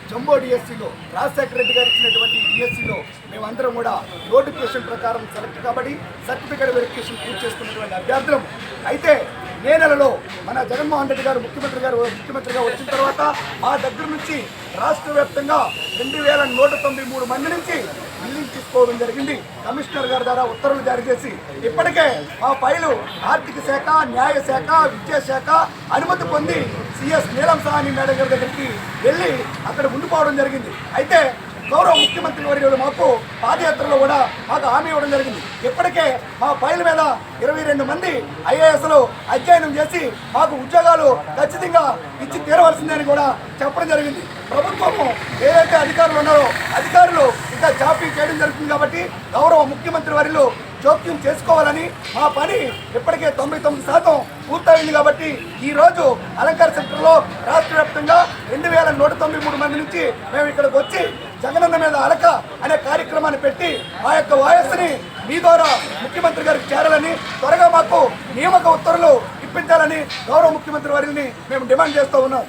Jumbo డిఎస్సిలో రాజశేఖర రెడ్డి గారు ఇచ్చినటువంటి డిఎస్సిలో మేమందరం కూడా నోటిఫికేషన్ ప్రకారం సెలెక్ట్ కాబట్టి సర్టిఫికేట్ వెరిఫికేషన్ పూర్తి చేసుకున్నటువంటి అభ్యర్థులం. అయితే మే నెలలో మన జగన్మోహన్ రెడ్డి గారు ముఖ్యమంత్రిగా వచ్చిన తర్వాత మా దగ్గర నుంచి రాష్ట్ర వ్యాప్తంగా 2193 మంది నుంచి బిల్లింగ్ తీసుకోవడం జరిగింది. కమిషనర్ గారి ద్వారా ఉత్తర్వులు జారీ చేసి ఇప్పటికే మా ఫైలు ఆర్థిక శాఖ, న్యాయ శాఖ, విద్యాశాఖ అనుమతి పొంది సిఎస్ నీలం సాహని మేడం గారి దగ్గరికి వెళ్ళి అక్కడ ఉండిపోవడం జరిగింది. అయితే గౌరవ ముఖ్యమంత్రి వర్యులు మాకు పాదయాత్రలో కూడా మాకు హామీ ఇవ్వడం జరిగింది. ఇప్పటికే మా ఫైల్ మీద 22 మంది ఐఏఎస్లు అధ్యయనం చేసి మాకు ఉద్యోగాలు ఖచ్చితంగా ఇచ్చి తీరవలసిందని కూడా చెప్పడం జరిగింది. ప్రభుత్వము ఏదైతే అధికారులు ఉన్నారో అధికారులు ఇంకా జాబీ చేయడం జరుగుతుంది కాబట్టి గౌరవ ముఖ్యమంత్రి వర్యులు జోక్యం చేసుకోవాలని మా పని ఇప్పటికే 99% పూర్తయింది. కాబట్టి ఈరోజు అలంకార సెంటర్లో రాష్ట్ర వ్యాప్తంగా 2193 మంది నుంచి మేము ఇక్కడికి వచ్చి జగనన్న మీద అలక అనే కార్యక్రమాన్ని పెట్టి మా యొక్క వాయస్సుని మీ ద్వారా ముఖ్యమంత్రి గారికి చేరాలని, త్వరగా మాకు నియామక ఉత్తర్వులు ఇప్పించాలని గౌరవ ముఖ్యమంత్రి వారిని మేము డిమాండ్ చేస్తూ ఉన్నాం.